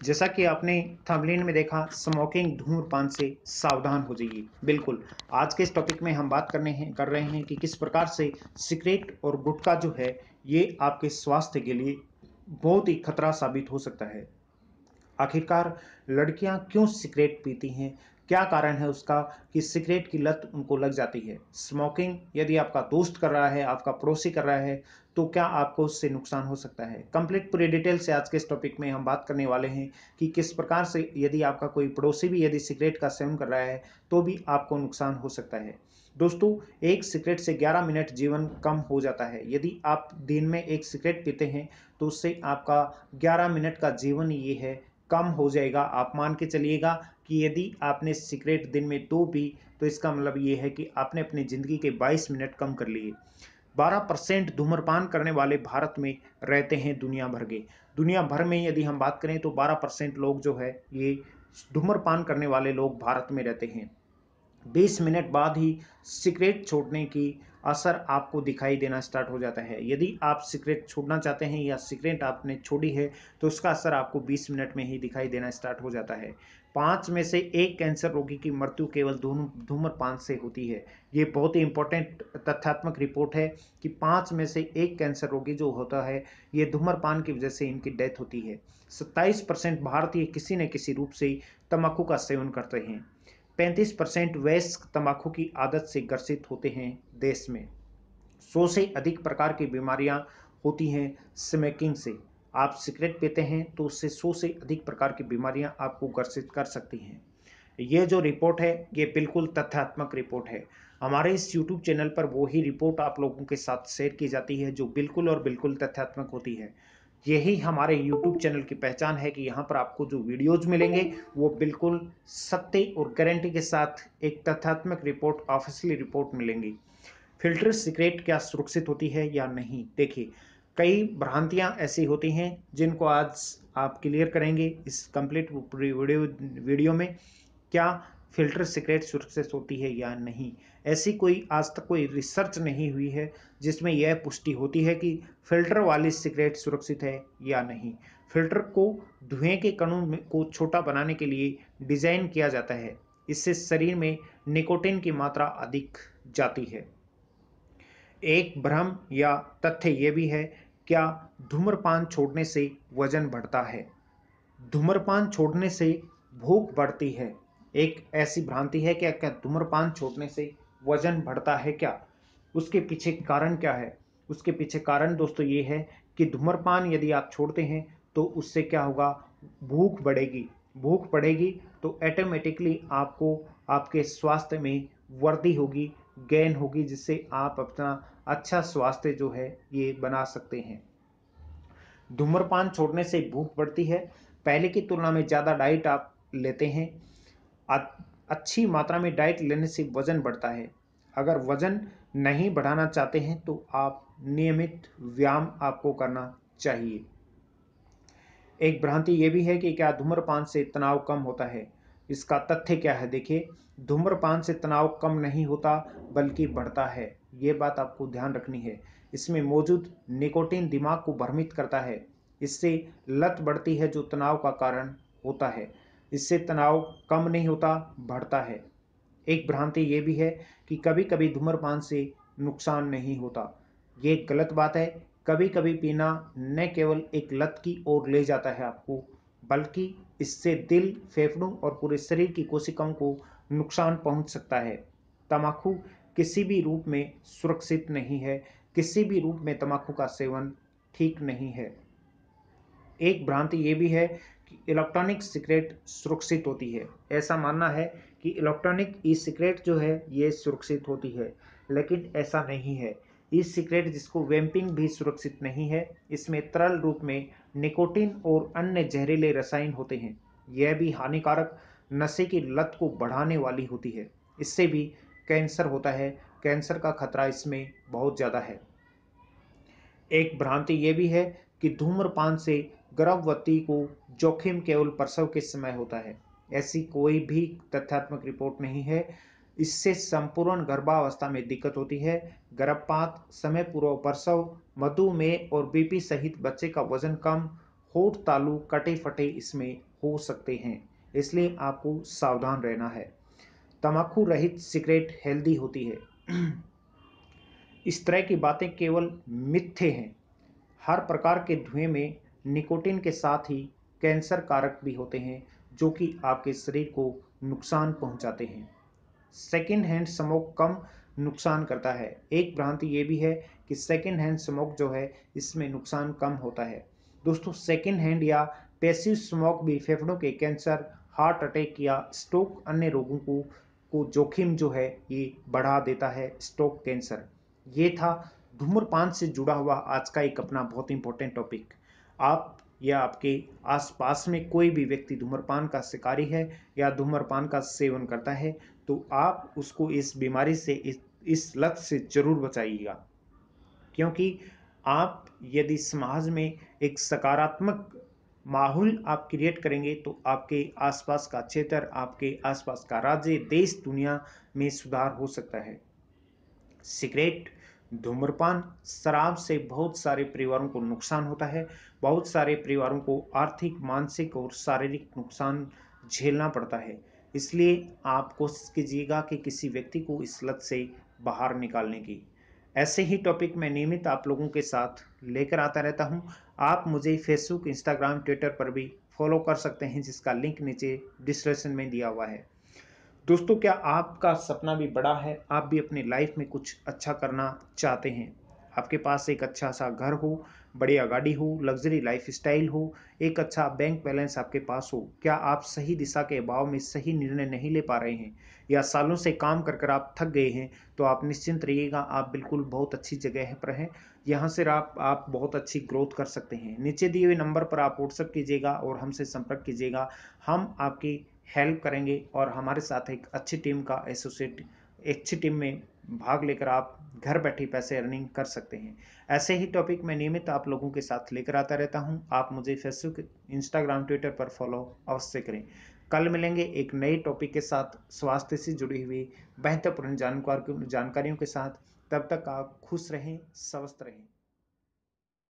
जैसा कि आपने थंबनेल में देखा, स्मोकिंग धूम्रपान से सावधान हो जाइए। बिल्कुल, आज के इस टॉपिक में हम बात कर रहे हैं कि किस प्रकार से सिगरेट और गुटखा जो है, ये आपके स्वास्थ्य के लिए बहुत ही खतरा साबित हो सकता है। आखिरकार लड़कियां क्यों सिगरेट पीती हैं? क्या कारण है उसका कि सिगरेट की लत उनको लग जाती है? स्मोकिंग यदि आपका दोस्त कर रहा है, आपका पड़ोसी कर रहा है, तो क्या आपको उससे नुकसान हो सकता है? कंप्लीट पूरी डिटेल से आज के इस टॉपिक में हम बात करने वाले हैं कि किस प्रकार से यदि आपका कोई पड़ोसी भी यदि सिगरेट का सेवन कर रहा है, तो भी आपको नुकसान हो सकता है। दोस्तों, एक सिगरेट से 11 मिनट जीवन कम हो जाता है। यदि आप दिन में एक सिगरेट पीते हैं, तो उससे आपका 11 मिनट का जीवन ये है कम हो जाएगा। आप मान के चलिएगा कि यदि आपने सिगरेट दिन में 2 पी, तो इसका मतलब ये है कि आपने अपनी ज़िंदगी के 22 मिनट कम कर लिए। 12% धूम्रपान करने वाले भारत में रहते हैं दुनिया भर के। दुनिया भर में यदि हम बात करें तो 12% लोग जो है ये धूम्रपान करने वाले लोग भारत में रहते हैं। 20 मिनट बाद ही सिगरेट छोड़ने की असर आपको दिखाई देना स्टार्ट हो जाता है। यदि आप सिगरेट छोड़ना चाहते हैं या सिगरेट आपने छोड़ी है, तो उसका असर आपको 20 मिनट में ही दिखाई देना स्टार्ट हो जाता है। 5 में से 1 कैंसर रोगी की मृत्यु केवल धूम्रपान से होती है। ये बहुत ही इंपॉर्टेंट तथ्यात्मक रिपोर्ट है कि 5 में से 1 कैंसर रोगी जो होता है, ये धूम्रपान की वजह से इनकी डेथ होती है। 27% भारतीय किसी न किसी रूप से तंबाकू का सेवन करते हैं। 35% वयस्क तंबाकू की आदत से ग्रसित होते हैं देश में। 100 से अधिक प्रकार की बीमारियां होती हैं स्मोकिंग से। आप सिगरेट पीते हैं तो उससे 100 से अधिक प्रकार की बीमारियां आपको ग्रसित कर सकती हैं। ये जो रिपोर्ट है, ये बिल्कुल तथ्यात्मक रिपोर्ट है। हमारे इस यूट्यूब चैनल पर वो ही रिपोर्ट आप लोगों के साथ शेयर की जाती है जो बिल्कुल और बिल्कुल तथ्यात्मक होती है। यही हमारे यूट्यूब चैनल की पहचान है कि यहाँ पर आपको जो वीडियोज मिलेंगे वो बिल्कुल सत्य और गारंटी के साथ एक तथ्यात्मक रिपोर्ट, ऑफिशियली रिपोर्ट मिलेंगी। फ़िल्टर सिगरेट क्या सुरक्षित होती है या नहीं? देखिए, कई भ्रांतियाँ ऐसी होती हैं जिनको आज आप क्लियर करेंगे इस कंप्लीट पूरी वीडियो में। क्या फ़िल्टर सिगरेट सुरक्षित होती है या नहीं? ऐसी कोई आज तक कोई रिसर्च नहीं हुई है जिसमें यह पुष्टि होती है कि फ़िल्टर वाली सिगरेट सुरक्षित है या नहीं। फ़िल्टर को धुएँ के कणों में को छोटा बनाने के लिए डिज़ाइन किया जाता है। इससे शरीर में निकोटीन की मात्रा अधिक जाती है। एक भ्रम या तथ्य ये भी है, क्या धूम्रपान छोड़ने से वजन बढ़ता है? धूम्रपान छोड़ने से भूख बढ़ती है। एक ऐसी भ्रांति है कि क्या धूम्रपान छोड़ने से वजन बढ़ता है क्या? उसके पीछे कारण क्या है? उसके पीछे कारण दोस्तों ये है कि धूम्रपान यदि आप छोड़ते हैं तो उससे क्या होगा, भूख बढ़ेगी। भूख बढ़ेगी तो ऑटोमेटिकली आपको आपके स्वास्थ्य में वृद्धि होगी, गेन होगी, जिससे आप अपना अच्छा स्वास्थ्य जो है ये बना सकते हैं। धूम्रपान छोड़ने से भूख बढ़ती है। पहले की तुलना में ज़्यादा डाइट आप लेते हैं। अच्छी मात्रा में डाइट लेने से वज़न बढ़ता है। अगर वज़न नहीं बढ़ाना चाहते हैं तो आप नियमित व्यायाम आपको करना चाहिए। एक भ्रांति ये भी है कि क्या धूम्रपान से तनाव कम होता है? इसका तथ्य क्या है? देखिए, धूम्रपान से तनाव कम नहीं होता बल्कि बढ़ता है। ये बात आपको ध्यान रखनी है। इसमें मौजूद निकोटीन दिमाग को भ्रमित करता है। इससे लत बढ़ती है जो तनाव का कारण होता है। इससे तनाव कम नहीं होता, बढ़ता है। एक भ्रांति ये भी है कि कभी-कभी धूम्रपान से नुकसान नहीं होता। ये गलत बात है। कभी-कभी पीना न केवल एक लत की ओर ले जाता है आपको, बल्कि इससे दिल, फेफड़ों और पूरे शरीर की कोशिकाओं को नुकसान पहुंच सकता है। तम्बाकू किसी भी रूप में सुरक्षित नहीं है। किसी भी रूप में तम्बाकू का सेवन ठीक नहीं है। एक भ्रांति ये भी है कि इलेक्ट्रॉनिक सिगरेट सुरक्षित होती है। ऐसा मानना है कि इलेक्ट्रॉनिक ई सिगरेट जो है ये सुरक्षित होती है, लेकिन ऐसा नहीं है। ई सिगरेट, जिसको वेपिंग भी सुरक्षित नहीं है। इसमें तरल रूप में निकोटीन और अन्य जहरीले रसायन होते हैं। यह भी हानिकारक, नशे की लत को बढ़ाने वाली होती है। इससे भी कैंसर होता है। कैंसर का खतरा इसमें बहुत ज़्यादा है। एक भ्रांति ये भी है कि धूम्रपान से गर्भवती को जोखिम केवल प्रसव के समय होता है। ऐसी कोई भी तथ्यात्मक रिपोर्ट नहीं है। इससे संपूर्ण गर्भावस्था में दिक्कत होती है। गर्भपात, समय पूर्व प्रसव, मधुमेह और बीपी सहित बच्चे का वजन कम, होठ तालु कटे फटे इसमें हो सकते हैं, इसलिए आपको सावधान रहना है। तंबाकू रहित सिगरेट हेल्दी होती है। इस तरह की बातें केवल मिथ्ये हैं। हर प्रकार के धुएं में निकोटीन के साथ ही कैंसर कारक भी होते हैं, जो कि आपके शरीर को नुकसान पहुंचाते हैं। सेकेंड हैंड स्मोक कम नुकसान करता है। एक भ्रांति ये भी है कि सेकेंड हैंड स्मोक जो है इसमें नुकसान कम होता है। दोस्तों, सेकेंड हैंड या पैसिव स्मोक भी फेफड़ों के कैंसर, हार्ट अटैक या स्ट्रोक अन्य रोगों को जोखिम जो है ये बढ़ा देता है। Stroke, cancer. ये था धूम्रपान से जुड़ा हुआ आज का एक अपना बहुत इंपॉर्टेंट टॉपिक। आप या आपके आसपास में कोई भी व्यक्ति धूम्रपान का शिकारी है या धूम्रपान का सेवन करता है, तो आप उसको इस बीमारी से, इस लत से जरूर बचाइएगा। क्योंकि आप यदि समाज में एक सकारात्मक माहौल आप क्रिएट करेंगे, तो आपके आसपास का क्षेत्र, आपके आसपास का राज्य, देश, दुनिया में सुधार हो सकता है। सिगरेट, धूम्रपान, शराब से बहुत सारे परिवारों को नुकसान होता है। बहुत सारे परिवारों को आर्थिक, मानसिक और शारीरिक नुकसान झेलना पड़ता है। इसलिए आप कोशिश कीजिएगा कि किसी व्यक्ति को इस लत से बाहर निकालने की। ऐसे ही टॉपिक मैं नियमित आप लोगों के साथ लेकर आता रहता हूं। आप मुझे फेसबुक, इंस्टाग्राम, ट्विटर पर भी फॉलो कर सकते हैं, जिसका लिंक नीचे डिस्क्रिप्शन में दिया हुआ है। दोस्तों, क्या आपका सपना भी बड़ा है? आप भी अपनी लाइफ में कुछ अच्छा करना चाहते हैं? आपके पास एक अच्छा सा घर हो, बढ़िया गाड़ी हो, लग्जरी लाइफ स्टाइल हो, एक अच्छा बैंक बैलेंस आपके पास हो। क्या आप सही दिशा के अभाव में सही निर्णय नहीं ले पा रहे हैं, या सालों से काम कर कर आप थक गए हैं? तो आप निश्चिंत रहिएगा, आप बिल्कुल बहुत अच्छी जगह पर हैं। यहाँ से आप बहुत अच्छी ग्रोथ कर सकते हैं। नीचे दिए हुए नंबर पर आप व्हाट्सएप कीजिएगा और हमसे संपर्क कीजिएगा। हम आपकी हेल्प करेंगे और हमारे साथ एक अच्छी टीम का एसोसिएट, अच्छी टीम में भाग लेकर आप घर बैठे पैसे अर्निंग कर सकते हैं। ऐसे ही टॉपिक मैं नियमित आप लोगों के साथ लेकर आता रहता हूं। आप मुझे फेसबुक, इंस्टाग्राम, ट्विटर पर फॉलो अवश्य करें। कल मिलेंगे एक नए टॉपिक के साथ, स्वास्थ्य से जुड़ी हुई महत्वपूर्ण जानकारियों के साथ। तब तक आप खुश रहें, स्वस्थ रहें।